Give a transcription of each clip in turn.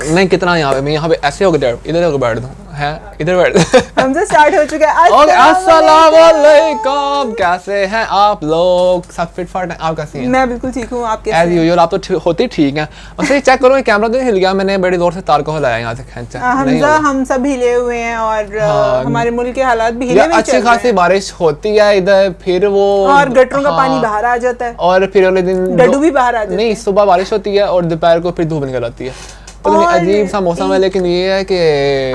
नहीं कितना यहाँ पे, मैं यहाँ पे ऐसे हो गया, इधर होकर बैठ दूँ है, इधर बैठ हमसे स्टार्ट हो चुका है। ओके, अस्सलाम वालेकुम, कैसे हैं आप लोग? सब फिट फाट हैं? आप कैसी हैं? मैं बिल्कुल ठीक हूँ, आप कैसे एज यूजुअल आप तो होती ठीक हैं। वैसे चेक करो, कैमरा तो हिल गया, मैंने बड़ी जोर से तार को हिलाया यहाँ से खींचा। हमजा हम सब हिले हुए हैं और हमारे मुल्क के हालात भी हिले हुए हैं। अच्छी खासी बारिश होती है इधर, फिर वो और गटरों का पानी बाहर आ जाता है, और फिर अगले दिन डड्डू भी बाहर आ जाता है। नहीं, सुबह बारिश होती है और दोपहर को फिर धूप निकल आती है। तो अजीब सा मौसम है। लेकिन ये है कि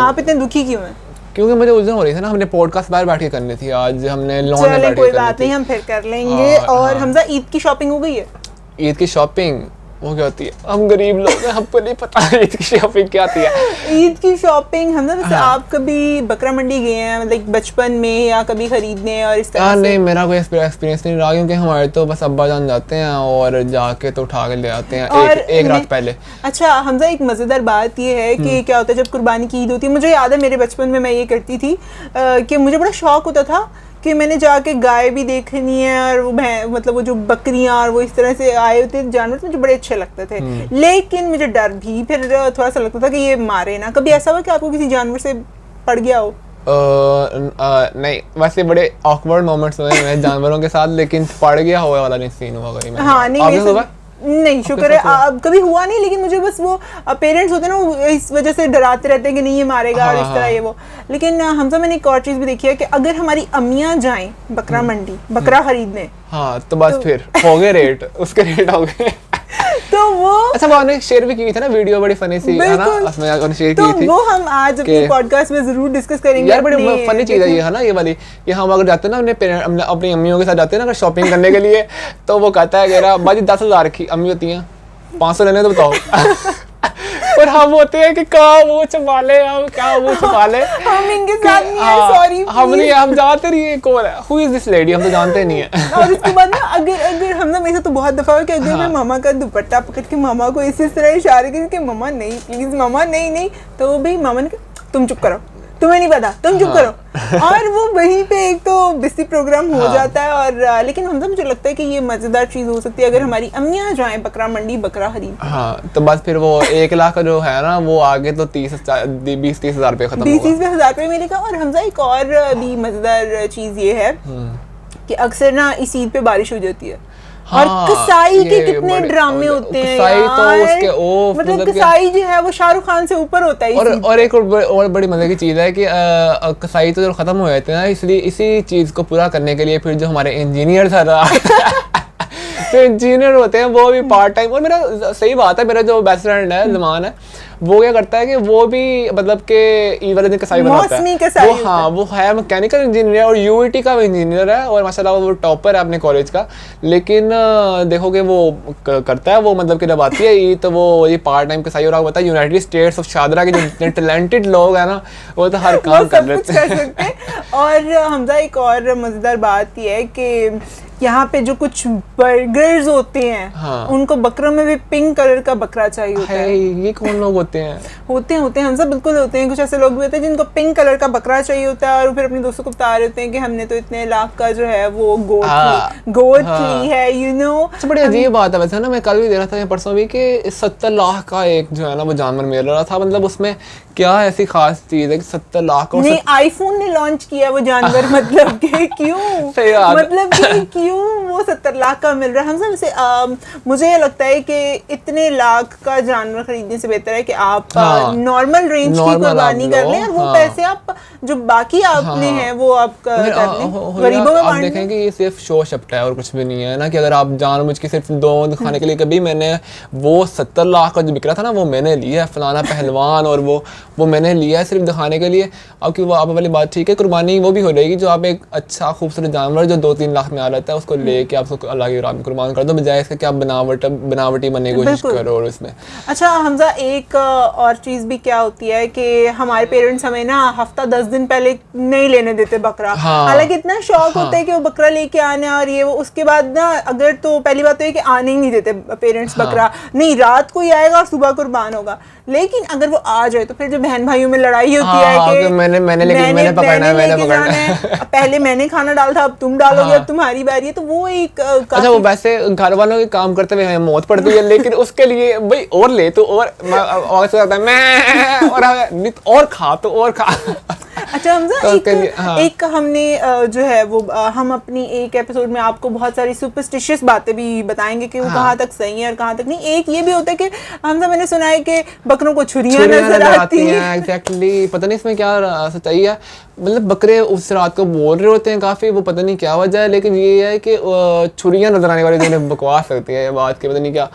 आप इतने दुखी क्यों हैं? क्योंकि मुझे उस दिन हो रही थी ना, हमने पॉडकास्ट बाहर बैठ के करनी थी, आज हमने लॉन में बैठ के कोई बात नहीं, हम फिर कर लेंगे। और हमजा ईद की शॉपिंग हो गई है? ईद की शॉपिंग वो क्या होती है? हम गरीब लोग हैं, हमको नहीं पता ईद की शॉपिंग क्या होती है। ईद की शॉपिंग हम ना, वैसे आप कभी बकरा मंडी गए हैं लाइक बचपन में, या कभी खरीदने और इस तरह से? नहीं, मेरा कोई एक्सपीरियंस नहीं रहा, क्योंकि हमारे तो बस अब्बा जान जाते हैं और जाके तो उठा के ले आते हैं एक रात पहले। अच्छा हमजा, एक मज़ेदार बात ये है कि क्या होता है जब कुर्बानी की ईद होती है, मुझे याद है मेरे बचपन में मैं ये करती थी कि मुझे बड़ा शौक होता था कि मैंने जाके गाय भी देखनी है, और वो मतलब वो जो बकरियां और वो इस तरह से आए होते जानवर, मुझे बड़े अच्छे लगते थे। लेकिन मुझे डर भी फिर थोड़ा सा लगता था कि ये मारे ना। कभी ऐसा हुआ कि आपको किसी जानवर से पड़ गया हो? नहीं, वैसे बड़े ऑकवर्ड मोमेंट्स हुए हैं जानवरों के साथ, लेकिन पड़ गया हुआ वाला नहीं सीन हुआ कहीं। हाँ नहीं, शुक्र है कभी हुआ नहीं। लेकिन मुझे बस वो पेरेंट्स होते हैं ना, वो इस वजह से डराते रहते हैं कि नहीं ये मारेगा और इस तरह ये वो। लेकिन हमजा, मैंने एक और चीज भी देखी है कि अगर हमारी अम्मियां जाएं बकरा मंडी बकरा खरीदने, हाँ तो बस फिर हो गए रेट, उसके रेट हो गए। तो वो अच्छा, वो ने शेयर भी की थी ना वीडियो, बड़ी फनी सी है ना, उसमें उन्होंने शेयर की थी। वो हम आज अपने पॉडकास्ट में जरूर डिस्कस करेंगे। यार बड़ी फनी चीज है ये, है ना, ये वाली कि हम अगर जाते हैं ना अपनी अम्मियों के साथ जाते हैं ना अगर शॉपिंग करने के लिए, तो वो कहता है मेरा बाजी 10,000 की अम्मी होती हैं, 500 लेने तो बताओ। और हम होते हैं कि क्या वो छुपा ले, हम क्या वो छुपा ले, हम इनके साथ नहीं है, सॉरी हम नहीं, हम जानते नहीं है कौन है, हु इज दिस लेडी, हम तो जानते नहीं है। और उसके बाद ना अगर हम ना, मेरे तो बहुत दफा हुआ कि अगर मैं मामा का दुपट्टा पकड़ के मामा को इस तरह इशारे करी कि मामा नहीं प्लीज, मामा नहीं नहीं, तो भाई मामा ने कहा तुम चुप करो, तुम्हें नहीं पता, तुम चुप करो। और वो वहीं पे एक तो बिस्ती प्रोग्राम हो जाता है। और लेकिन हमजा, मुझे लगता है कि ये मजेदार चीज हो सकती है अगर हमारी अम्मियां जाएं बकरा मंडी बकरा खरीद। हाँ तो बस फिर वो 1 लाख का जो है ना, वो आगे तो 20-30 हज़ार रुपये खत्म होगा, 20-30 हज़ार रुपये मिलेगा। और हमजा, एक और भी मजेदार चीज ये है कि अक्सर ना इस ईद पे बारिश हो जाती है। और कसाई के कितने ड्रामे होते हैं यार, तो उसके मतलब कसाई जो है वो शाहरुख खान से ऊपर होता है। और एक और बड़ी मजे की चीज है कि कसाई तो जो खत्म हो जाते हैं ना, इसलिए इसी चीज को पूरा करने के लिए फिर जो हमारे इंजीनियर तो इंजीनियर होते हैं वो भी पार्ट टाइम। और मेरा सही बात है, मेरा जो बेस्ट फ्रेंड है ज़मान है, वो क्या करता है कि वो भी मतलब के ईद वाले दिन कसाई बनाता है। वो हाँ, वो है मैकेनिकल इंजीनियर और यूईटी का इंजीनियर है, और माशाल्लाह वो टॉपर है अपने कॉलेज का। लेकिन देखोगे वो करता है, वो मतलब कि जब आती है ईद तो वो ये पार्ट टाइम कसाई। और आपको पता है यूनाइटेड स्टेट्स ऑफ शादरा के जो जितने टैलेंटेड लोग हैं ना, वो तो हर काम कर लेते हैं। और हमजा, एक और मजेदार बात ये है कि यहाँ पे जो कुछ बर्गर्स होते हैं, हाँ, उनको बकरों में भी पिंक कलर का बकरा चाहिए होता है। ये कौन लोग होते हैं? होते हैं हम सब बिल्कुल होते हैं। कुछ ऐसे लोग भी होते हैं जिनको पिंक कलर का बकरा चाहिए होता है, और फिर अपने दोस्तों को बता रहे होते हैं कि हमने तो इतने लाख का जो है वो गोट ली है, यू नो। बड़ी अजीब बात है वैसे ना, मैं कल भी दे रहा था परसों भी कि 70 लाख का एक जो है ना वो जानवर मिल रहा था। मतलब उसमें क्या ऐसी खास चीज है कि 70 लाख का? नहीं, आईफोन ने लॉन्च किया वो जानवर, मतलब कि क्यों, मतलब कि क्यों वो 70 लाख का मिल रहा है। हम सब मुझे ये लगता है कि इतने लाख का जानवर खरीदने से बेहतर है कि आप नॉर्मल रेंज की कुर्बानी कर लें, और वो पैसे आप जो बाकी आपने हैं वो आप कर लें, गरीबों में बांट लें। देखें कि ये सिर्फ शो शप्ट है और कुछ भी नहीं है ना, कि अगर आप जानबूझ के सिर्फ दो दिखाने के लिए, कभी मैंने वो 70 लाख का जो बिक रहा था ना, वो मैंने लिया है फलाना पहलवान, और वो मैंने लिया है सिर्फ दिखाने के लिए। अब क्यों, वो आप वाली बात ठीक है, कुर्बानी वो भी हो जाएगी जो आप एक अच्छा खूबसूरत जानवर जो 2-3 लाख में आ जाता है, उसको लेके आप उसको अल्लाह की राह में कुर्बान कर दो, बजाय इसके कि आप बनावटी बनने की कोशिश करो। और इसमें अच्छा हमजा, एक और चीज भी क्या होती है कि हमारे पेरेंट्स हमें ना हफ्ता 10 दिन पहले नहीं लेने देते बकरा। हालांकि इतना शौक होता है कि वो बकरा लेके आने, और ये वो उसके बाद ना, अगर तो पहली बात तो है कि आने ही नहीं देते पेरेंट्स बकरा, नहीं रात को ही आएगा और सुबह कुर्बान होगा। लेकिन अगर वो आ जाए तो फिर जो बहन भाइयों में लड़ाई होती है कि मैंने पकड़ना है, पहले मैंने खाना डाला था अब तुम डालोगे, अब तुम्हारी बारी रही है, तो वो एक अच्छा, वो वैसे घर वालों के काम करते हुए हमें मौत पड़ती है, लेकिन उसके लिए भाई और ले तो और से आता है मैं और खा तो और खा। अच्छा हमजा, तो हाँ। एक हमने जो है वो हम अपनी एक एपिसोड में आपको बहुत सारी सुपरस्टिशियस बातें भी बताएंगे कि वो कहाँ तक सही है और कहाँ तक नहीं। एक ये भी होता है कि हमजा, मैंने सुना है कि बकरों को छुरियां नजर आती हैं। एग्जैक्टली, पता नहीं इसमें क्या सच्चाई है। मतलब बकरे उस रात को बोल रहे होते हैं काफी, वो पता नहीं क्या वजह है, लेकिन ये है कि छुरियां नजर आने वाली जिन्हें बकवास लगती है ये बात की, पता नहीं क्या।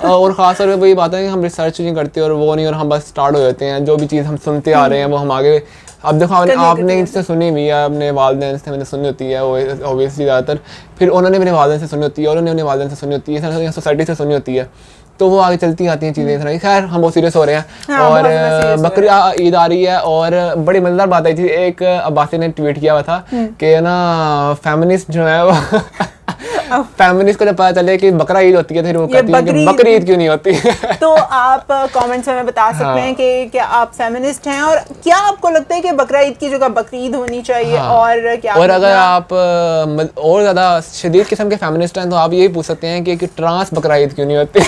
और खास तौर पर वही बात है कि हम रिसर्च नहीं करते और वो नहीं, और हम बस स्टार्ट हो जाते हैं, जो भी चीज़ हम सुनते आ रहे हैं वो हम आगे। अब देखो आपने इनसे सुनी हुई है, अपने वालिदैन से मैंने सुनी होती है वो ऑब्वियसली ज़्यादातर, फिर उन्होंने मेरे वालिदैन से सुनी होती है और उन्होंने अपने वालिदैन से सुनी होती है, सोसाइटी से सुनी होती है, तो वो आगे चलती आती हैं चीज़ें। खैर हम बहुत सीरियस हो रहे हैं। हाँ, और बकरी ईद आ रही है और बड़ी मज़ेदार बात आई थी, एक अब्बासी ने ट्वीट किया हुआ था कि ना फेमिनिस्ट जो है वो फेमिनिस्ट को जब पता चले कि बकरा ईद होती है फिर वो कहती है कि बकरी ईद क्यों नहीं होती। तो आप कमेंट्स में बता सकते हैं कि क्या आप फेमिनिस्ट हैं और क्या आपको लगता है कि बकरा ईद की जगह बकरी ईद होनी चाहिए। और क्या, और अगर आप और ज़्यादा शदीद किस्म के फेमिनिस्ट हैं तो आप यही पूछ सकते हैं कि ट्रांस बकरा ईद क्यों नहीं होती।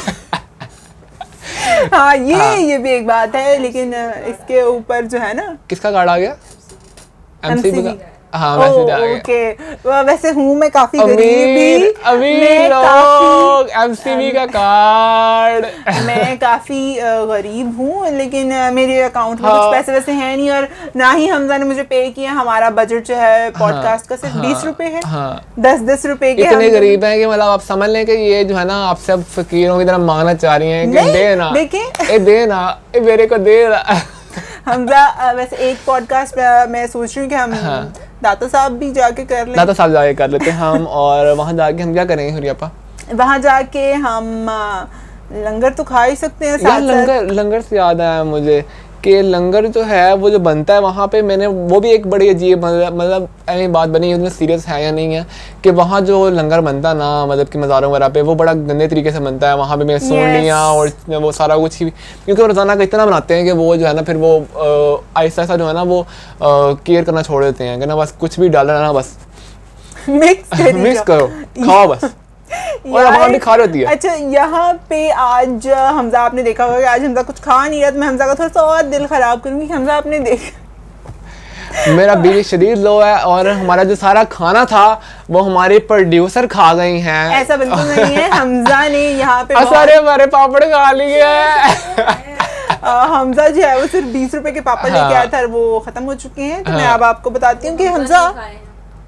हाँ, ये भी एक बात है, लेकिन इसके ऊपर जो है ना, किसका कार्ड आ गया? एमसीबी का। हाँ, ओके, वैसे हूँ मैं काफी गरीब एमसीबी का कार्ड। मैं काफी गरीब हूँ, लेकिन मेरे अकाउंट में कुछ पैसे वैसे हैं नहीं, और ना ही हमजा ने मुझे पे किया। हमारा बजट जो है पॉडकास्ट का सिर्फ 20 रुपए है। 10 रुपए के इतने गरीब हैं कि मतलब आप समझ लें कि ये जो है ना आप सब फकीरों की तरह मांगना चाह रही हैं कि देना, देना मेरे को दे। हमजा, वैसे एक पॉडकास्ट मैं सोच रही हूँ कि हम दाता साहब भी जाके कर लें। दाता साहब जाके कर लेते हैं हम। और वहाँ जाके हम क्या करेंगे हुरियापा? वहाँ जाके हम लंगर तो खा ही सकते हैं साथ। लंगर से याद आया मुझे कि लंगर जो है वो जो बनता है वहाँ पे, मैंने वो भी एक बड़ी अजीब मतलब ऐसी बात बनी, उसमें सीरियस है या नहीं है कि वहाँ जो लंगर बनता है ना, मतलब कि मज़ारों वगैरह पे वो बड़ा गंदे तरीके से बनता है। वहाँ पे मैंने सुन लिया और वो सारा कुछ ही, क्योंकि रोज़ाना का इतना बनाते हैं कि वो जो है ना फिर वो ऐसा जो है ना वो केयर करना छोड़ देते हैं कि ना बस कुछ भी डालना ना बस मिक्स करो खाओ बस। और अब भी खा रही होती है। अच्छा, यहाँ पे आज हमजा आपने देखा होगा कि आज हमजा कुछ खा नहीं रहा, तो मैं हमजा का थोड़ा सा और दिल खराब करूँगी। हमजा आपने देखा मेरा बीवी शदीद लो है और हमारा जो सारा खाना था वो हमारे प्रोड्यूसर खा गई हैं। ऐसा बिल्कुल नहीं है, हमजा ने यहाँ पे सारे हमारे पापड़ खा लिए हमजा जो है वो सिर्फ 20 रुपए के पापड़ लेके आया था, वो खत्म हो चुके हैं। तो मैं अब आपको बताती हूँ कि हमजा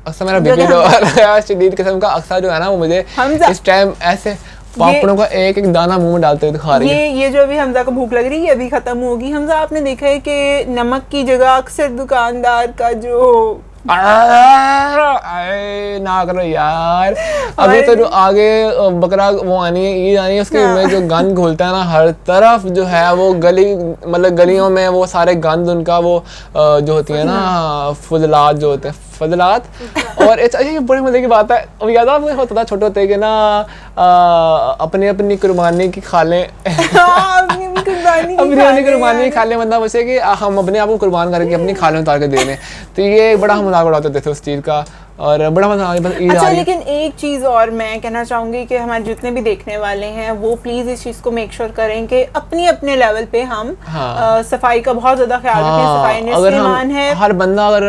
अक्सर मेरा बीबी जो शदीद किस्म का अक्सर जो है ना वो मुझे इस टाइम ऐसे पापड़ों का एक एक दाना मुंह में डालते हुए दिखा रही है। ये जो अभी हमजा को भूख लग रही है अभी खत्म होगी। हमजा, आपने देखा है कि नमक की जगह अक्सर दुकानदार का जो ना करो यार, अभी तो आगे बकरा वो आनी है, ईद आनी है, उसके में जो गंद घुलता है ना हर तरफ जो है वो गली, मतलब गलियों में वो सारे गंद उनका वो जो होती है ना फजलात जो होते हैं फजलात। और अच्छा, ये बड़ी मजे की बात है, याद है आपको होता था छोटे होते कि ना अपनी अपनी कुर्बानी की खा लें अपनी कुर्बानी की खा लें, मतलब वैसे कि हम अपने आप को कुर्बान करके अपनी खालें उतार के दे दें। तो ये बड़ा हम मजाक उड़ाते थे उस चीज़ का और बड़ा मजा आ रहा। अच्छा, लेकिन एक चीज़ और मैं कहना चाहूँगी कि हमारे जितने भी देखने वाले हैं वो प्लीज़ इस चीज़ को मेक श्योर करें कि अपने अपने लेवल पे हम सफाई का बहुत ज़्यादा ख्याल रखें। सफाई अगर हम हर बंदा अगर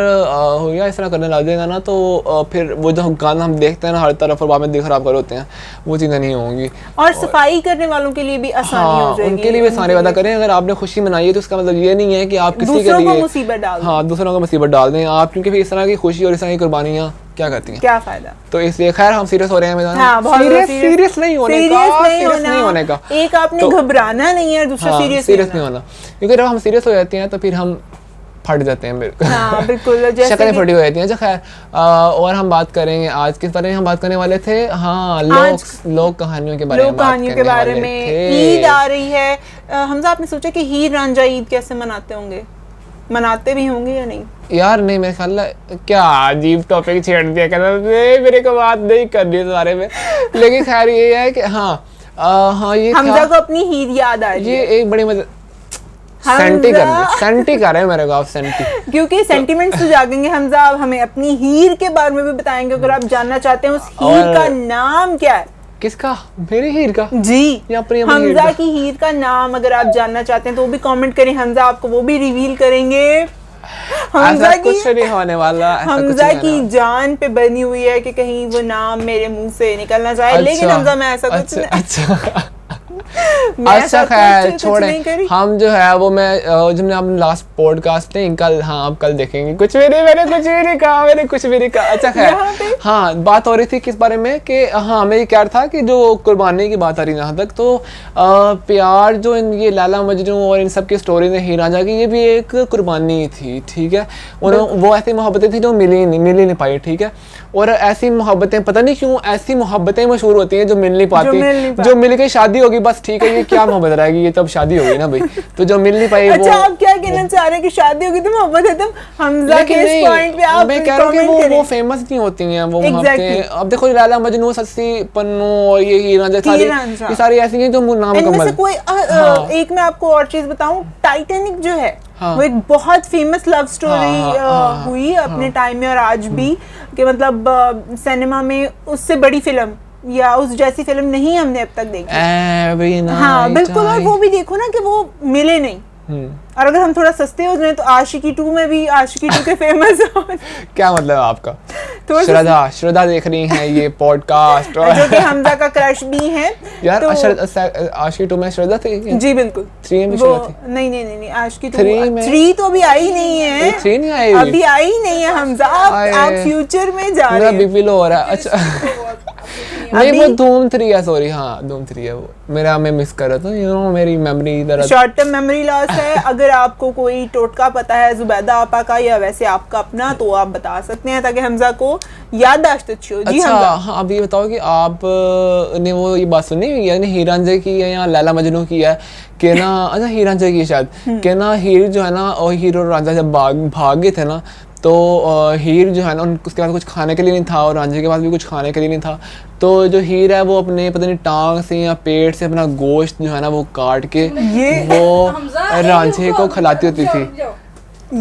हो गया इस तरह करने लग जाएगा ना तो फिर वो जो गाना हम देखते हैं ना हर तरफ और बाद में दिल खराब कर होते हैं वो चीज़ें नहीं होंगी। और सफाई करने वालों के लिए भी आसानी हो जाएगी, उनके लिए भी आसानी पैदा करें। अगर आपने खुशी मनाई है तो उसका मतलब ये नहीं है कि आप किसी के लिए मुसीबत डाल दूसरों को मुसीबत डाल दें आप, क्योंकि फिर इस तरह की खुशी और इस तरह की कुर्बानियाँ क्या करती हैं, क्या फायदा। तो इसलिए खैर हम सीरियस हो रहे हैं। हाँ, सीरियस नहीं होने का एक आपने घबराना नहीं है, दूसरा सीरियस नहीं होना, क्योंकि जब हम सीरियस हो जाते हैं तो फिर हम फट जाते हैं बिल्कुल शक्लें फटी हो जाती हैं। अच्छा खैर, और हम बात करेंगे आज किस बारे में हम बात करने वाले थे? हाँ, लोक कहानियों के बारे में। ईद आ रही है हमजा, आपने सोचा कि हीर रांझा ईद कैसे मनाते होंगे? मनाते भी होंगे या नहीं? यार नहीं, मेरे ख्याल क्या अजीब टॉपिक छेड़ दिया, कहता मेरे को बात नहीं करनी इस बारे में। लेकिन खैर ये है कि हाँ ये हमजा को अपनी हीर याद आ रही है। ये एक बड़ी मजा सेंटी कर रहे हैं मेरे को आप सेंटी। क्योंकि सेंटिमेंट्स तो जागेंगे हमजा। आप हमें अपनी हीर के बारे में भी बताएंगे अगर आप जानना चाहते हैं। उस हीर का नाम क्या है? किसका? मेरी हीर का? जी, या प्रियम हमजा की हीर का नाम अगर आप जानना चाहते हैं तो वो भी कमेंट करें। हमजा आपको वो भी रिवील करेंगे। हमजा की कुछ नहीं होने वाला। हमजा की जान पे बनी हुई है कि कहीं वो नाम मेरे मुंह से निकलना चाहे। लेकिन हमजा मैं ऐसा कुछ अच्छा अच्छा खैर छोड़े। हम जो है वो मैं जब हमने लास्ट पॉडकास्ट नहीं कल, हाँ अब कल देखेंगे। कुछ भी नहीं, मैंने कुछ भी नहीं कहा। अच्छा खैर हाँ, बात हो रही थी किस बारे में कि हाँ मैं ये कह रहा था कि जो कुर्बानी की बात आ रही यहाँ तक, तो प्यार जो ये लैला मजनू और इन सब की स्टोरी ने हीर रांझा की, ये भी एक कुर्बानी थी। ठीक है, वो ऐसी मोहब्बतें थी जो मिल ही नहीं पाई। ठीक है, और ऐसी मोहब्बतें पता नहीं क्यों ऐसी मोहब्बतें मशहूर होती हैं जो मिल नहीं पाती। जो मिल के शादी होगी बस ठीक है, ये क्या मोहब्बत रहेगी, ये तब शादी होगी ना भाई। तो जो मिल नहीं पाई अच्छा आप क्या कहना चाह रहे हैं कि शादी होगी तो मोहब्बत है? तुम हमजा के इस पॉइंट पे आप मैं कह रहा हूं कि वो फेमस नहीं होती हैं वो मोहब्बतें। अब देखो लैला मजनू, सस्सी पन्नू और ये हीर रांझा ये सारी ऐसी हैं जो नाम इनमें से कोई एक मैं आपको और चीज बताऊं, टाइटैनिक जो है वो एक बहुत फेमस लव स्टोरी हुई अपने टाइम में और आज भी, कि मतलब सिनेमा में उससे बड़ी फिल्म या उस जैसी फिल्म नहीं हमने अब तक देखी। हाँ बिल्कुल, और वो भी देखो ना कि वो मिले नहीं। और अगर हम थोड़ा सस्ते हो जाए तो आशिकी 2 में भी आशिकी 2 के फेमस क्या मतलब है आपका? श्रद्धा देख रही हैं ये पॉडकास्ट जो कि हमजा का क्रश भी है यार। आशिकी 2 में श्रद्धा थी? जी बिल्कुल। 3 में श्रद्धा थी? नहीं आशिकी 3 तो अभी आई नहीं है। 3 नहीं आई अभी आई नहीं है हमजा। आप फ्यूचर में जा रहे हैं। मेरा बीपी लो हो रहा है। अच्छा नहीं वो धूम 3 है, सॉरी हाँ धूम 3 है वो। मेरा मैं मिस कर रहा था, यू नो मेरी मेमोरी इधर शॉर्ट टर्म मेमोरी लॉस है। अगर आपको कोई टोटका पता है जुबैदा आपा का या वैसे आपका अपना तो आप बता सकते हैं ताकि हमजा को याददाश्त अच्छी हो। जी अच्छा हाँ, अब ये बताओ कि आप ने वो ये बात सुनी हुई है हीर रांझा की है या लैला मजनू की है कि ना? अच्छा हीर रांझा की शायद कि ना हीर जो है ना और हीर और रांझा जब भाग गए थे ना तो हीर जो है ना उसके पास कुछ खाने के लिए नहीं था और रांझे के पास भी कुछ खाने के लिए नहीं था। तो जो हीर है वो अपने पता नहीं टांग से या पेट से अपना गोश्त जो है ना वो काट के वो रांझे को खिलाती होती थी।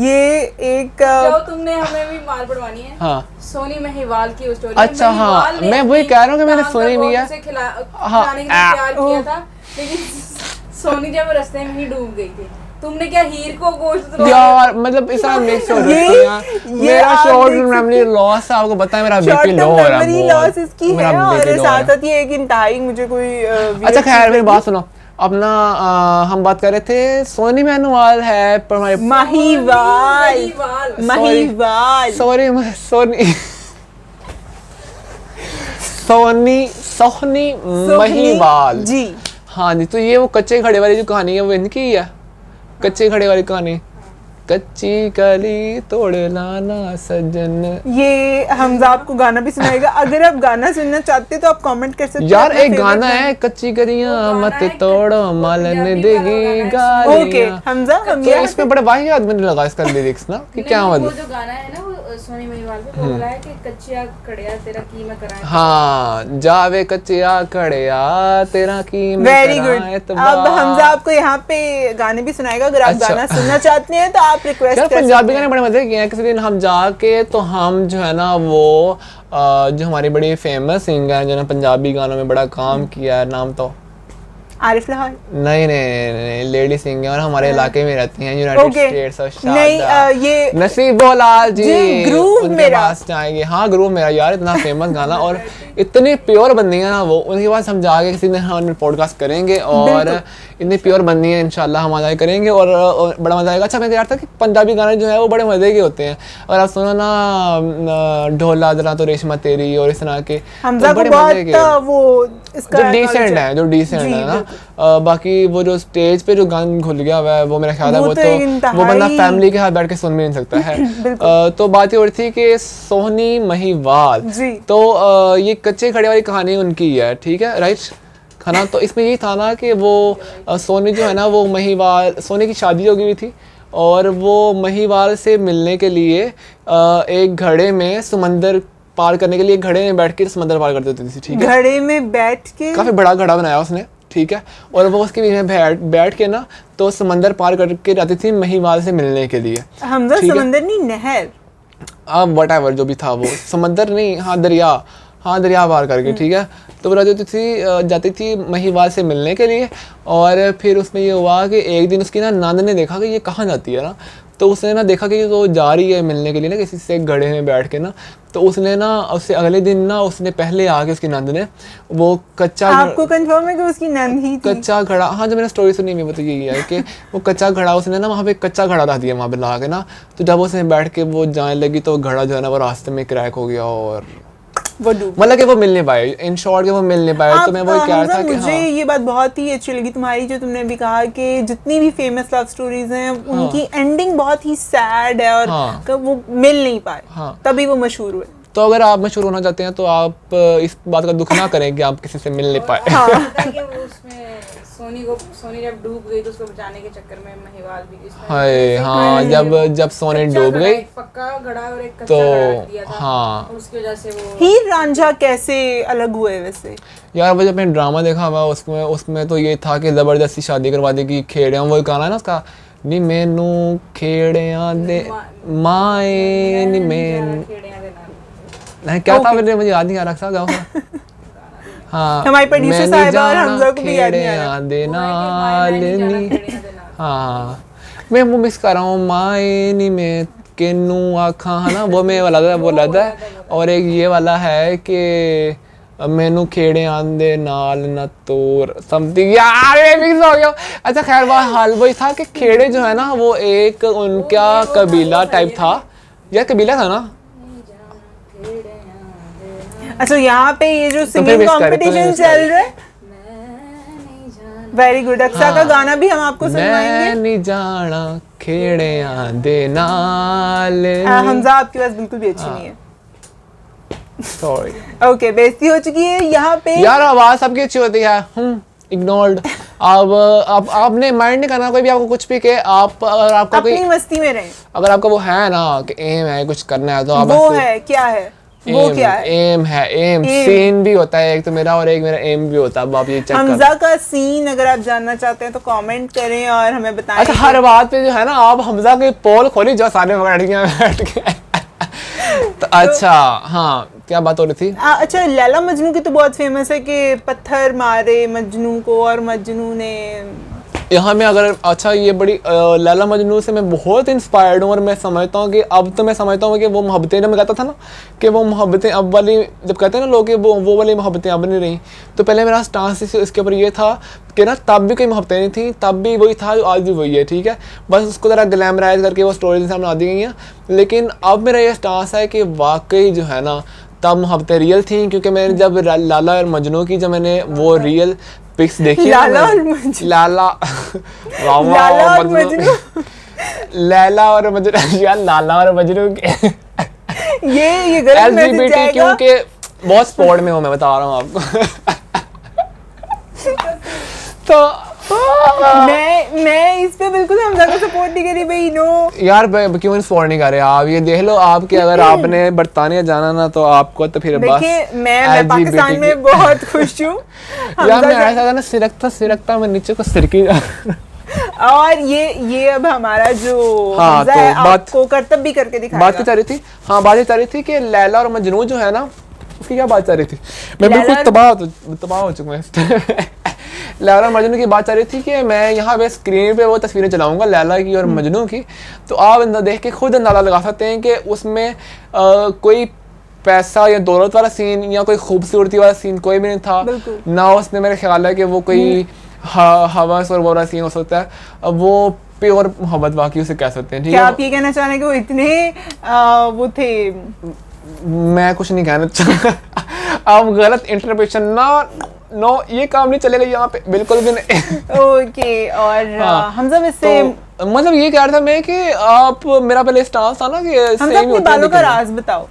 ये एक तुमने हमें भी मार पड़वानी है। हाँ सोनी महिवाल की स्टोरी। अच्छा हाँ, मैं वही कह रहा हूँ कि मैंने सुनी भी है। खिलाने के लिए प्यार किया था लेकिन सोनी जब रास्ते में ही डूब गई थी। तुमने क्या हीर को गोश्त यार मतलब इस तरह मिक्स हो रहा है। मेरा शॉर्ट मेमोरी लॉस है, आपको पता है मेरा बीपी लो हो रहा है। मेमोरी लॉस इसकी है और साथ-साथ ये एक इंतहाई मुझे कोई अच्छा खैर मेरी बात सुनो। अपना हम बात कर रहे थे सोनी महिवाल है पर हमारे महिवाल सोनी महिवाल जी हाँ जी। तो ये वो कच्चे खड़े वाली जो कहानी है वो इनकी ही है। कच्चे खड़े वाली कहानी, कच्ची कली तोड़ लाना सजन। ये हमजा आपको गाना भी सुनाएगा। अगर आप गाना सुनना चाहते हैं तो आप कमेंट कर सकते हैं। यार एक गाना है कच्ची कलियां मत तोड़ो मालन देगी गालियां। ओके हमजा हम तो इसमें बड़े वाहियात मैंने लगा इसका लिरिक्स ना कि क्या मतलब। वो जो गाना है ना वो सोनी महिवाल पे बोल रहा है कि कच्चिया कड़िया तेरा की मैं कराए। हाँ जावे कच्चिया कड़िया तेरा की मैं वेरी गुड। अब हमजा आपको यहाँ पे गाने भी सुनाएगा। अगर आप गाना सुनना चाहते हैं तो आप रिक्वेस्ट कर सकते हैं। पंजाबी गाने बड़े मजे किए हैं। किसी दिन हम जाके तो हम जो है ना वो जो हमारी बड़ी फेमस सिंगर है जो ना पंजाबी गानों में बड़ा काम किया है, नाम तो आरिफ लाहौर नहीं लेडी सिंगर और हमारे इलाके में रहती हैं यूनाइटेड स्टेट्स ऑफ नहीं ये नसीबोलाल जी ग्रूव मेरा पास जाएंगे। हाँ ग्रूव मेरा यार इतना फेमस गाना और इतनी प्योर बंदी है ना वो। उनके पास हम जाके किसी दिन हम पॉडकास्ट करेंगे और इतनी प्योर बंदी है इंशाल्लाह हम आगे करेंगे और बड़ा मजा आएगा। अच्छा मैं यार था कि पंजाबी गाने जो है वो बड़े मजे के होते हैं। और आप सुनो ना ढोला दरा तो रेशमा तेरी और इस तरह के बड़े मजे के वो जो डिसेंट है ना। बाकी वो जो स्टेज पे जो गान घुल गया हुआ है वो मेरा ख्याल है वो बंदा फैमिली के साथ बैठ के सुन भी नहीं सकता है। तो बात ये हो रही थी कि सोनी महिवाल तो ये कच्चे खड़े वाली कहानी उनकी है। ठीक है राइट खाना। तो इसमें यही था ना कि वो सोनी जो है ना वो महिवाल सोनी की शादी हो गई थी और वो महिवाल से मिलने के लिए एक घड़े में समंदर पार करने के लिए घड़े में बैठ के समंदर पार कर देती थी। ठीक है, घड़े में बैठ के काफी बड़ा घड़ा बनाया उसने ठीक है, और वो उसके बीच में बैठ के ना तो समंदर पार करके जाती थी महिवाल से मिलने के लिए। हमजा समंदर नहीं, नहर, अब वट जो भी था वो समंदर नहीं, हाँ दरिया पार करके, ठीक है। तो वो जाती थी महिवाल से मिलने के लिए। और फिर उसमें ये हुआ कि एक दिन उसकी ना नंद ने देखा कि ये कहाँ जाती है ना, तो उसने ना देखा कि वो जा रही है मिलने के लिए ना किसी से घड़े में बैठ के ना, तो उसने ना उससे अगले दिन ना उसने पहले आके उसकी नंद ने वो कच्चा, आपको कंफर्म है कि उसकी नंद ही थी? कच्चा घड़ा, हाँ जब मैंने स्टोरी सुनी हुई तो यही है कि वो कच्चा घड़ा उसने ना वहाँ पे कच्चा घड़ा रख दिया वहाँ पे ला के ना, तो जब उसने बैठ के वो जाने लगी तो घड़ा जो है ना वो रास्ते में क्रैक हो गया और वो डूब, मतलब कि वो मिल नहीं पाए, इन शॉर्ट कि वो मिल नहीं पाए। तो मैं वही कह रहा था कि मुझे ये बात बहुत ही अच्छी लगी तुम्हारी, जो तुमने भी कहा कि जितनी भी फेमस लव स्टोरीज हैं उनकी एंडिंग बहुत ही सैड है और वो मिल नहीं पाए, तभी वो मशहूर हुए। तो अगर आप मशहूर होना चाहते हैं तो आप इस बात का दुख ना करें कि आप किसी से मिल नहीं पाए। सोनी जब डूब गई तो उसको बचाने के चक्कर में महिवाल भी हाय, हाँ जब सोनी डूब गई पक्का घड़ा और एक कच्चा तो घड़ा दिया था, हाँ उसकी वजह से वो हीर रांझा कैसे अलग हुए वैसे? यार वो जब मैंने ड्रामा देखा हुआ उसमें तो ये था कि जबरदस्ती शादी करवा दी कि खेड़ियां, वो गाना है ना उसका, नी मैनू खेड़ियां दे माए नी मैनू, नहीं क्या था मुझे याद नहीं आ रहा था गाँव का। हाँ हमारी प्रोड्यूसर साहिबा और हमजा को भी याद नहीं आ रहा। दे नाल नी, हाँ मैं वो मिस कर रहा हूँ माए नी में केनू आखा, है ना वो मैं वाला था वो लगा। और एक ये वाला है कि मैनू खेड़े आंदे नाल न तोर समथिंग, यार ये मिक्स हो गया। अच्छा खैर बात हाल वही था कि खेड़े जो है ना वो एक उनका कबीला टाइप था, यार कबीला था ना। अच्छा यहाँ पे ये जो सिंगिंग कंपटीशन चल रहा है, वेरी गुड। अक्सा का गाना भी हम आपको सुनवाएंगे। मैं नहीं जाना खेड़े आंदे नाल। हमजा आपकी बात बिल्कुल भी अच्छी नहीं है, सॉरी। ओके बेइज्जती हो चुकी है यहाँ पे। यार आवाज सबकी अच्छी होती है, इग्नोर्ड। अब आपने माइंड नहीं करना कोई भी आपको कुछ भी के, आप अगर आपको अपनी मस्ती में रहें। अगर आपका वो है ना कि एम है कुछ करना है तो आप वो है क्या है वो क्या है? एम है, एम सीन भी होता है एक तो मेरा, और एक मेरा एम भी होता है। अब आप ये चेक हमजा का सीन अगर आप जानना चाहते हैं तो कमेंट करें और हमें बताएं। अच्छा हर बात पे जो है ना आप हमजा के पोल खोली जो सारे बैठ के तो अच्छा हाँ क्या बात हो रही थी? अच्छा लैला मजनू की तो बहुत फेमस है कि पत्थर मारे मजनू को और मजनू ने यहाँ में अगर अच्छा ये बड़ी लैला मजनू से मैं बहुत इंस्पायर्ड हूँ और मैं समझता हूँ कि अब तो मैं समझता हूँ कि वो मोहब्बतें, जब मैं कहता था ना कि वो मोहब्बतें अब वाली, जब कहते हैं ना लोग कि वो वाली मोहब्बतें अब नहीं रही, तो पहले मेरा स्टांस इसके ऊपर ये था कि ना तब भी कोई मोहब्बतें नहीं थी, तब भी वही था जो आज भी वही है, ठीक है। बस उसको ज़रा ग्लैमराइज करके वो स्टोरीज सामने आ दी गई हैं। लेकिन अब मेरा ये स्टांस है कि वाकई जो है ना तब मोहब्बतें रियल थी, क्योंकि मैंने जब लाला और मजनू की जब मैंने वो रियल पिक्स देखी, लाला और मजनू, लाला और मजनू, लैला और मजनू, यार लाला और मजनू के ये गलत मैसेज जाएगा क्योंकि बहुत स्पोर्ट में हूँ मैं बता रहा हूँ आपको। तो मैं इस पे बिल्कुल हमजा को सपोर्ट नहीं करी भाई, नो यार क्यों सपोर्ट नहीं कर रहे आप? ये देख लो आपके, अगर आपने बरतानिया जाना ना तो आपको तो फिर बस मैं पाकिस्तान में बहुत खुश हूँ। यार मैं ऐसा ना सिरकता मैं नीचे को सिरकी और ये अब हमारा जो हाँ, तो है आपको करतब भी करके दिखाएगा। बात चल रही थी, हाँ बात चल रही थी कि लैला और मजनू जो है ना उसकी क्या बात चल रही थी, मैं बिल्कुल तबाह हो चुका हूँ। लैला और मजनू की बात चल रही थी कि मैं यहाँ पे स्क्रीन पे वो तस्वीरें चलाऊंगा लैला की और मजनू की, तो आप देख के खुद अंदाजा लगा सकते हैं कि उसमें कोई पैसा या दौलत वाला सीन या कोई खूबसूरती वाला सीन कोई भी नहीं था ना। उसमें मेरा ख्याल है कि वो कोई हवस और वो वाला सीन हो सकता है, अब वो प्योर मोहब्बत बाकी उसे कह सकते हैं। ठीक है, आप ये कहना चाह रहे हैं कि वो इतने वो थे? मैं कुछ नहीं कहना चाहता। आप गलत इंटरप्रिटेशन नो ये काम नहीं चलेगा यहाँ पे बिल्कुल भी नहीं। ओके और हमजा में से मतलब ये कह रहा था मैं कि आप मेरा पहले स्टांस था ना कि हमजा अपने बालों का राज बताओ,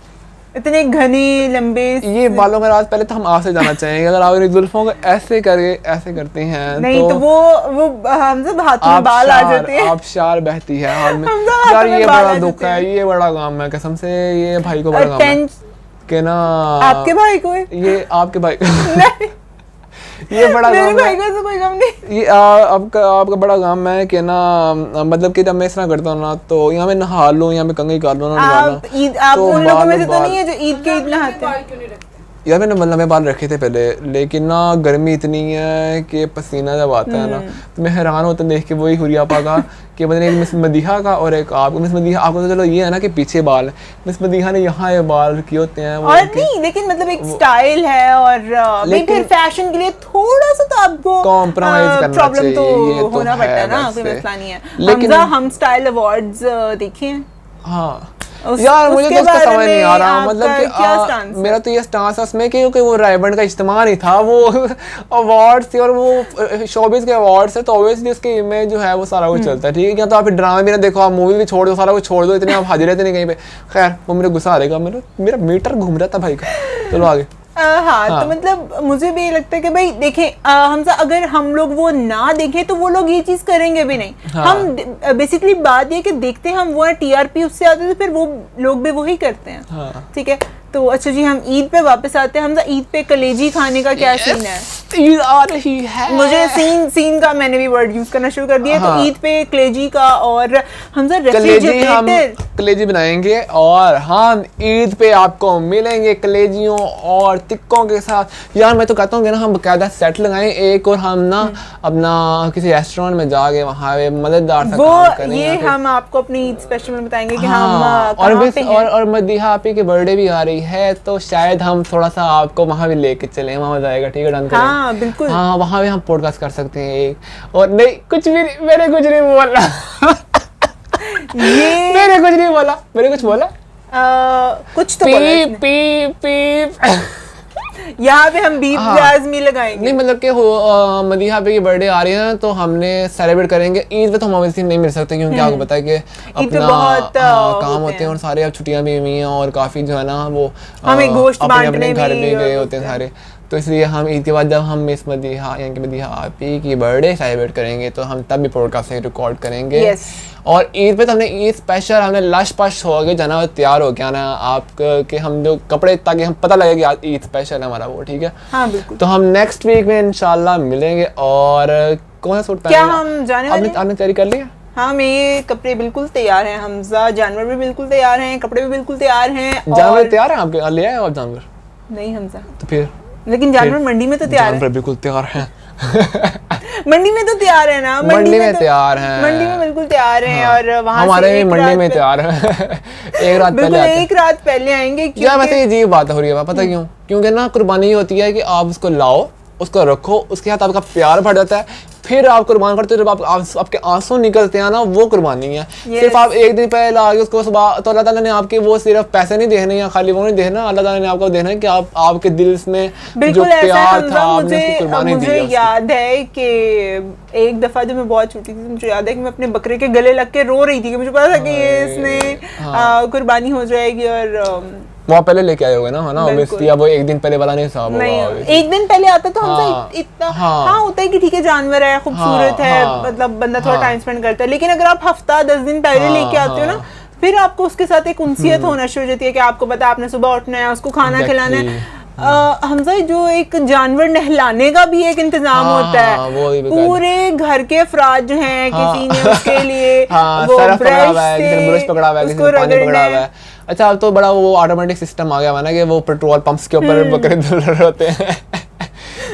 इतने घने लंबे ये बालों का राज पहले तो हम आपसे जानना चाहेंगे। अगर आप जुल्फों को ऐसे करते हैं नहीं तो वो हमजा हाथ में बाल आ जाते हैं, आप शार बहती है हाथ में। यार ये बड़ा दुख है, ये बड़ा काम है कसम से, ये भाई को बड़ा काम है कि ना आपके भाई को ये आपके भाई ये बड़ा मेरे काम भाई है। को तो कोई गम नहीं। ये आपका बड़ा काम है कि ना, मतलब कि जब मैं इस तरह करता हूँ ना तो यहाँ मैं नहा लूँ, यहाँ मैं कंघी कर लूँ ना आप ईद, आप तो उन लोगों में बाल- से तो नहीं है जो ईद के ईद लंबे नहाते हैं? बाल क्यों नहीं रखते? यार मैंने लंबे बाल रखे थे पहले, लेकिन ना गर्मी इतनी है कि पसीना जब आता है ना तो मैं हैरान होता देख के वही हुरियापा का कि मतलब एक मिस मदीहा का और एक आप। मिस मदीहा आपको तो चलो ये है ना कि पीछे बाल है, मिस मदीहा ने यहाँ ये बाल किए होते हैं वो और उनके- नहीं, लेकिन मतलब एक स्टाइल है और भाई लेकिन- फिर फैशन के लिए थोड़ा सा तो आपको Compromise करना प्रॉब्लम तो चाहिए, ये तो होना पड़ता है है ना, वैसे। कोई मसला नहीं है। लेकिन- हमजा हम स्टाइल अवार्ड्स देखे हैं? हाँ उस- यार मुझे उसके तो उसका बारे समझ नहीं आ में रहा, मतलब आपका कि क्या stance है? मेरा तो ये स्टांस है उसमें कि क्योंकि वो रायबंड का इज्तिमा नहीं था, वो अवार्ड्स थे और वो शोबिस के अवार्ड्स है, तो ऑब्वियसली उसकी इमेज जो है वो सारा कुछ चलता है, ठीक है। या तो आप ड्रामा भी ना देखो, आप मूवी भी छोड़ दो, सारा कुछ छोड़ दो, इतने आप हाजिर रहते नहीं कहीं पे। खैर वो मेरे गुस्सा आ रहेगा, मेरा मीटर घूम रहा था भाई का। चलो आगे। हाँ, हाँ। तो मतलब मुझे भी ये लगता है कि भाई देखें, हमजा अगर हम लोग वो ना देखें तो वो लोग ये चीज करेंगे भी नहीं। हाँ। हम बेसिकली बात ये कि देखते हैं हम वो टीआरपी उससे आते हैं, तो फिर वो लोग भी वही करते हैं। हाँ। ठीक है, तो अच्छा जी हम ईद पे वापस आते हैं। हमजा ईद पे कलेजी खाने का क्या सीन है? ईद आ रही है। मुझे सीन का मैंने भी वर्ड यूज करना शुरू कर दिया। हाँ। तो ईद पे कलेजी का और हमजा कलेजी हम रेफ्रिजरेटर कलेजी बनाएंगे और हम ईद पे आपको मिलेंगे कलेजियों और टिक्कों के साथ। यार मैं तो कहता हूँ कि ना हम बकायदा सेट लगाएं एक, और हम ना अपना किसी रेस्टोरेंट में जाके वहाँ पे मददगार सा वो काम करें ये या फिर- हम आपको अपनी ईद स्पेशल में बताएंगे कि हाँ, हम और कहाँ बस पे हैं। और मदीहा आपी की बर्थडे भी आ रही है, तो शायद हम थोड़ा सा आपको वहाँ भी लेके चले, वहाँ मजा आएगा, ठीक है, डन करें। हाँ बिल्कुल। हाँ वहाँ भी हम पॉडकास्ट कर सकते हैं एक। और नहीं कुछ भी नहीं, मैंने कुछ नहीं बोला। ये मैंने कुछ नहीं बोला, मैंने कुछ बोला। कुछ तो बोला पीप इसने। पीप पीप। यहाँ पे हम बीफ हाँ। लाजमी लगाएंगे। नहीं मतलब कि मदीहा पे की बर्थडे आ रही है ना, तो हमने सेलिब्रेट करेंगे। ईद पे तो हम ऑब्वियसली नहीं मिल सकते क्योंकि आपको पता है कि अपना बहुत, काम होते होते हैं और सारे अब छुट्टियां भी हुई हैं और काफ़ी जो है ना वो हमें गोश्त अपने अपने बांटने घर भी भी गए और होते हैं सारे। तो इसलिए हम ईद के बाद जब हम मिस मदीहा यानी कि मदीहा आपी की बर्थडे सेलिब्रेट करेंगे तो हम तब भी पॉडकास्ट रिकॉर्ड करेंगे। Yes. और ईद पे तो हमने ईद स्पेशल हमने लश पश हो गए जाना, तैयार हो गया ना आप के हम जो कपड़े, ताकि हम पता लगे कि आज ईद स्पेशल है हमारा वो, ठीक है। हाँ बिल्कुल। तो हम नेक्स्ट वीक में इंशाल्लाह मिलेंगे। और कौन सा सूट क्या पहनेगा? हम जाने वाले हैं? आपने तैयारी कर ली है? हाँ मेरे कपड़े बिल्कुल तैयार हैं हमजा, जानवर भी बिल्कुल तैयार हैं, कपड़े भी बिल्कुल तैयार हैं। जानवर और तैयार है आपके? ले आए हो आप जानवर? नहीं हमजा, तो फिर लेकिन जानवर मंडी में तो तैयार है। जानवर बिल्कुल तैयार हैं। मंडी में तो तैयार है ना, मंडी में तो- तैयार हैं। मंडी में बिल्कुल तैयार हैं। हाँ। और वहाँ हमारे से भी एक मंडी रात में पे- तैयार हैं। एक रात बिल्कुल पहले आते हैं। एक रात पहले आएंगे यार क्योंकि वैसे ये अजीब बात हो रही है, पता क्यों? क्योंकि ना कुर्बानी ये होती है कि आप उसको लाओ, उसको रखो, उसके साथ आपका प्यार बढ़ जाता है, फिर आप कुर्बान करते हो। जब आपके आंसू निकलते हैं ना, वो कुर्बानी है। सिर्फ आप एक दिन पहले ला के उसको सुबह, तो अल्लाह ताला ने आपके वो सिर्फ पैसे नहीं देने या खाली वो नहीं देना, अल्लाह ताला ने आपको देना है कि आप आपके दिल में जो बिल्कुल ऐसा है प्यार हमजा। था आपने उसको कुर्बानी दी मुझे है उसकी। याद है कि एक दफा जब मैं बहुत छोटी थी, मुझे याद है कि मैं अपने बकरे के गले लग के रो रही थी कि मुझे पता था कि ये इसने कुर्बानी हो जाएगी। और वो आप पहले लेके आए होगे ना, है ना? बिल्कुल। ऑब्वियसली अब वो एक दिन पहले वाला नहीं था, नहीं, एक दिन पहले आता तो हमसे हाँ, इतना हाँ। हाँ होता है कि ठीक है जानवर है, खूबसूरत हाँ, है, हाँ, मतलब बंदा थोड़ा हाँ। टाइम स्पेंड करता है। लेकिन अगर आप हफ्ता 10 दिन पहले हाँ, लेके आते हो ना, हाँ। फिर आपको उसके साथ एक उनसियत होना शुरू हो जाती है कि आपको पता है आपने सुबह उठना है, उसको खाना खिलाना है। हमजा जो एक जानवर नहलाने का भी एक इंतजाम हाँ, होता है। वो भी बेकार। पूरे घर के अफराद जो हैं, किसी ने उसके लिए हाँ, वो सरफ पकड़ा हुआ है, ब्रश किसी ने ब्रश पकड़ा हुआ है, किसी उसको ने पानी रगड़ना पकड़ा हुआ है। अच्छा अब तो बड़ा वो ऑटोमेटिक सिस्टम आ गया है ना कि वो पेट्रोल पंप्स के ऊपर बकरे धुल रहे होते हैं।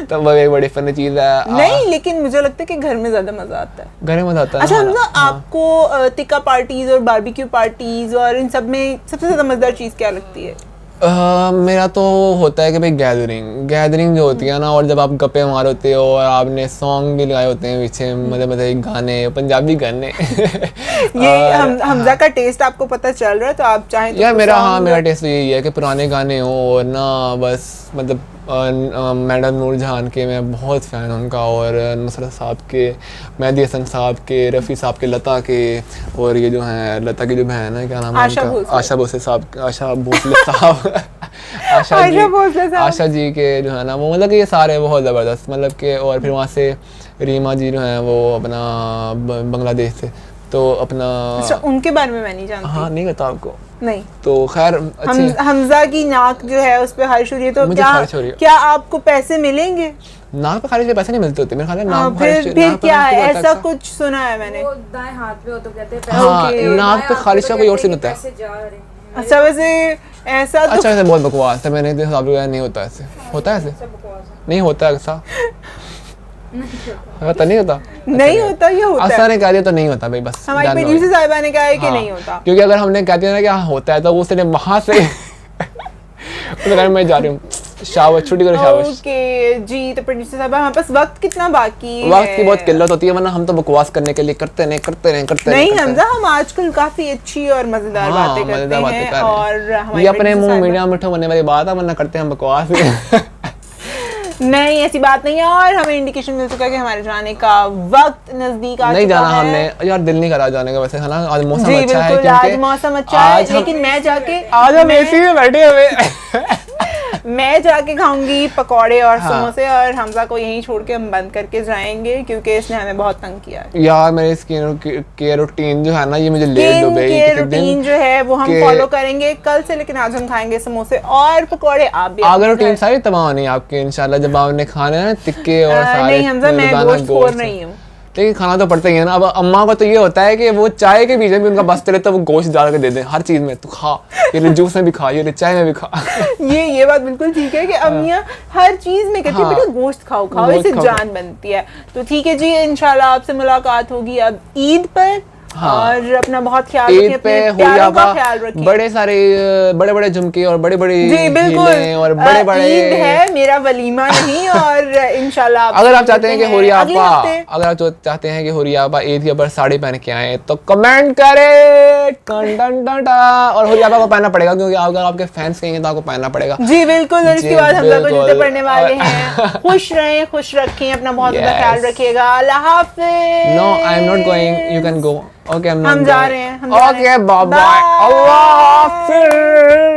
तो वो एक बड़ी फनी चीज है। नहीं, लेकिन मुझे लगता है कि घर में ज्यादा मजा आता है। घर में मजा आता है। अच्छा ना, हमजा, हाँ। आपको टिक्का पार्टीज और बारबेक्यू पार्टीज और इन सब में सबसे ज्यादा मजेदार चीज क्या लगती है? मेरा तो होता है कि भाई गैदरिंग जो होती है ना, और जब आप गप्पे मार होते हो और आपने सॉन्ग भी लगाए होते हैं पीछे, मतलब गाने, पंजाबी गाने। ये हमजा का टेस्ट आपको पता चल रहा है, तो आप चाहें तो यार कुछ मेरा song- मेरा टेस्ट तो यही है कि पुराने गाने हो और ना बस मतलब मैडम नूर जहान के मैं बहुत फ़ैन हूँ उनका, और नुसरत साहब के, मेहदी हसन साहब के, रफ़ी साहब के, लता के, और ये जो हैं लता की जो बहन है क्या नाम है आशा उनका? भोसले। आशा भोसले साहब, आशा भोसले साहब। आशा जी के जो है ना वो, मतलब कि ये सारे बहुत ज़बरदस्त, मतलब कि और फिर वहाँ से रीमा जी जो हैं वो अपना बांग्लादेश से, तो अपना अच्छा, उनके बारे में मैं नहीं जानती। हाँ नहीं पता आपको? नहीं। तो खैर अच्छी हमजा की नाक जो है उस पे खारिश हो रही है, तो मुझे खारिश हो रही है। क्या आपको पैसे मिलेंगे? नाक पे खारिश के पैसे नहीं मिलते होते मेरे ख्याल है। नाक फिर क्या है, ऐसा कुछ सुना है मैंने। वो दाएं हाथ पे हो तो कहते हैं हाँ, पैसे, नाक पे बाएं खारिश हाथ का पे कोई और कहते सीन हैं होता है। कि पैसे जा रहे हैं। अच्छा, वैसे ऐसा तो अच्छा ऐसे बहुत बकवास है, मैंने देखा आप लोग नहीं होता ऐसे। होता है ऐसे? सब बकवास है। नहीं होता ऐसा? होता नहीं होता? नहीं होता, ये होता आशा है। ने कह दिया तो नहीं होता भाई, बस हमारी done हो प्रोड्यूसर गया। साहिबा ने कहा है कि हाँ, नहीं होता। क्योंकि अगर हमने कह दिया ना कि हाँ होता है तो उसने वहां से उसने कहा मैं जा रही हूँ, शाबाश, छुट्टी करो, शाबाश। ओके जी, तो प्रोड्यूसर साहिबा हमारे पास वक्त कितना बाकी है? वक्त की बहुत किल्लत होती है, वरना हम तो बकवास करने के लिए करते नहीं। नहीं हमजा, हम आजकल काफी अच्छी और मजेदार हाँ, बातें करते मजेदार बातें हैं कर रहे हैं। और हमारी ये अपने producer मुंह साहिबा- मीडिया मिठो बनने वाली बात है, वरना करते हैं हम बकवास। नहीं, ऐसी बात नहीं है। और हमें इंडिकेशन मिल चुका है कि हमारे जाने का वक्त नजदीक आ नहीं चुका जाना है। हमने यार, दिल नहीं करा जाने का वैसे, है ना। आज मौसम जी अच्छा है बिल्कुल, क्योंकि आज मौसम अच्छा है, आज हम- लेकिन मैं जाके आज हम एसी में बैठे हुए मैं जाके खाऊंगी पकौड़े और हाँ। समोसे, और हमजा को यहीं छोड़ के हम बंद करके जाएंगे क्योंकि इसने हमें बहुत तंग किया है। यार मेरी स्किन केयर रूटीन जो है ना, ये मुझे लेट हो गई। के रूटीन जो है वो हम के- फॉलो करेंगे कल से, लेकिन आज हम खाएंगे समोसे और पकौड़े। आप भी अगर अपने रूटीन घर- सारी तबाह नहीं आपकी इंशाल्लाह, जब आपने खाने हैं ना टिक्के और सारे नहीं हमजा, मैं रोजाना गोश्त खोर गोश्त। नहीं हूँ। लेकिन खाना तो पड़ता ही है ना। अब अम्मा का तो ये होता है कि वो चाय के बीच में भी उनका बस चले तो वो गोश्त डाल के दे दें हर चीज में, तू खा, ये ले जूस में भी खा, ये ले चाय में भी खा। ये बात बिल्कुल ठीक है कि अम्मियाँ हर चीज में कहती है हाँ। बेटा गोश्त खाओ खाओ, गोश्त इससे खाओ। जान बनती है। तो ठीक है जी, इंशाल्लाह आपसे मुलाकात होगी अब ईद पर। हाँ। और अपना बहुत ख्याल रखिए, ईद पे अपने प्यारों हुलिया का ख्याल रखिए। बड़े सारे बड़े बड़े झुमके और बड़े बड़े जी बिल्कुल, और बड़े बड़े ईद है, मेरा वलीमा नहीं। और इंशाल्लाह अगर आप चाहते हैं कि हुरिया अगले आपा, हफ्ते- अगर आप चाहते हैं कि हुरिया आपा ईद के ऊपर साड़ी पहन के आए तो कमेंट करें और हुरिया आपा को पहनना पड़ेगा, क्योंकि अगर आपके फैंस कहेंगे तो आपको पहनना पड़ेगा। जी बिल्कुल। और इसके जी, बाद हम लोग बिल्कुल। जूते पड़ने वाले हैं। खुश रहें, खुश रखें, अपना बहुत ज्यादा Yes. ख्याल रखिएगा। अल्लाह हाफिज। No I am not going, you can go. Okay हम जा रहे हैं, हम जा रहे ओके हैं। Bye bye, Bye. अल्लाह हाफिज।